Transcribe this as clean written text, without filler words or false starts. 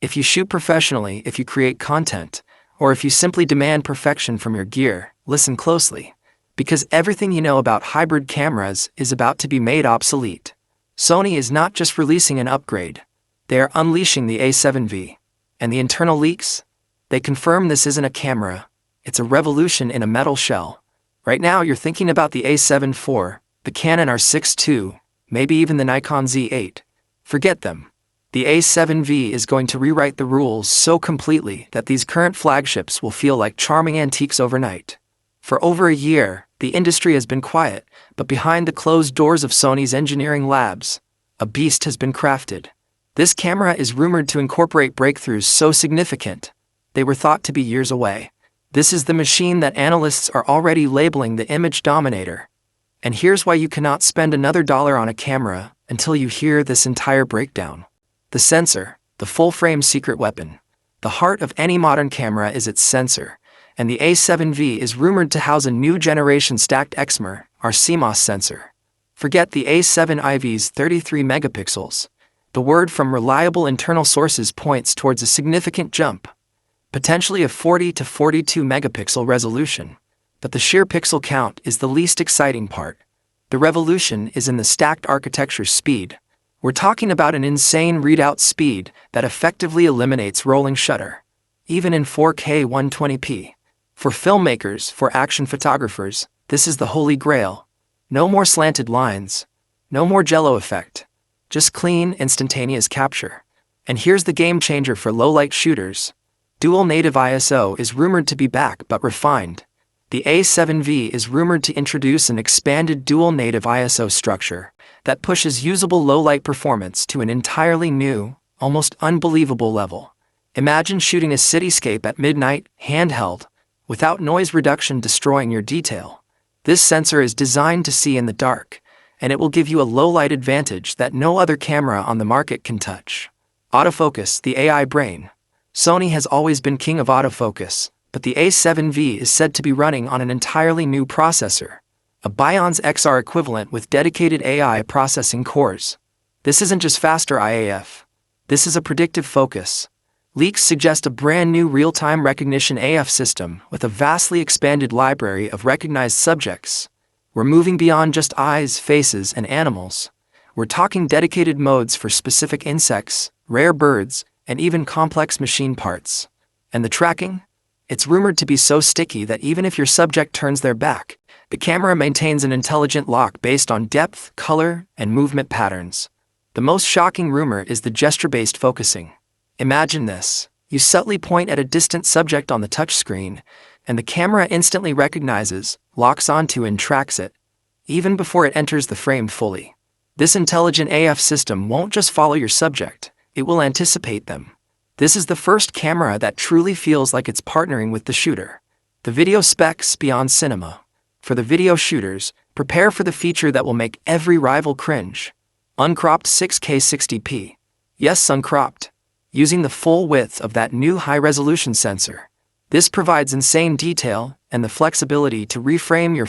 If you shoot professionally, if you create content, or if you simply demand perfection from your gear, listen closely. Because everything you know about hybrid cameras is about to be made obsolete. Sony is not just releasing an upgrade. They are unleashing the A7 V. And the internal leaks? They confirm this isn't a camera. It's a revolution in a metal shell. Right now you're thinking about the A7 IV, the Canon R6 II, maybe even the Nikon Z8. Forget them. The A7 V is going to rewrite the rules so completely that these current flagships will feel like charming antiques overnight. For over a year, the industry has been quiet, but behind the closed doors of Sony's engineering labs, a beast has been crafted. This camera is rumored to incorporate breakthroughs so significant, they were thought to be years away. This is the machine that analysts are already labeling the image dominator. And here's why you cannot spend another dollar on a camera until you hear this entire breakdown. The sensor, the full-frame secret weapon. The heart of any modern camera is its sensor, and the A7 V is rumored to house a new generation stacked exmor, or CMOS sensor. Forget the A7 IV's 33 megapixels. The word from reliable internal sources points towards a significant jump, potentially a 40 to 42 megapixel resolution. But the sheer pixel count is the least exciting part. The revolution is in the stacked architecture speed. We're talking about an insane readout speed that effectively eliminates rolling shutter, even in 4K 120p. For filmmakers, for action photographers, this is the holy grail. No more slanted lines, no more jello effect, just clean, instantaneous capture. And here's the game changer for low-light shooters. Dual native ISO is rumored to be back but refined. The A7 V is rumored to introduce an expanded dual native ISO structure that pushes usable low-light performance to an entirely new, almost unbelievable level. Imagine shooting a cityscape at midnight, handheld, without noise reduction destroying your detail. This sensor is designed to see in the dark, and it will give you a low-light advantage that no other camera on the market can touch. Autofocus, the AI brain. Sony has always been king of autofocus, but the A7 V is said to be running on an entirely new processor, a Bion's XR equivalent with dedicated AI processing cores. This isn't just faster IAF. This is a predictive focus. Leaks suggest a brand new real-time recognition AF system with a vastly expanded library of recognized subjects. We're moving beyond just eyes, faces, and animals. We're talking dedicated modes for specific insects, rare birds, and even complex machine parts. And the tracking? It's rumored to be so sticky that even if your subject turns their back, the camera maintains an intelligent lock based on depth, color, and movement patterns. The most shocking rumor is the gesture-based focusing. Imagine this. You subtly point at a distant subject on the touchscreen, and the camera instantly recognizes, locks onto, and tracks it, even before it enters the frame fully. This intelligent AF system won't just follow your subject, it will anticipate them. This is the first camera that truly feels like it's partnering with the shooter. The video specs beyond cinema. For the video shooters, prepare for the feature that will make every rival cringe. Uncropped 6K 60p. Yes, uncropped. Using the full width of that new high-resolution sensor. This provides insane detail and the flexibility to reframe your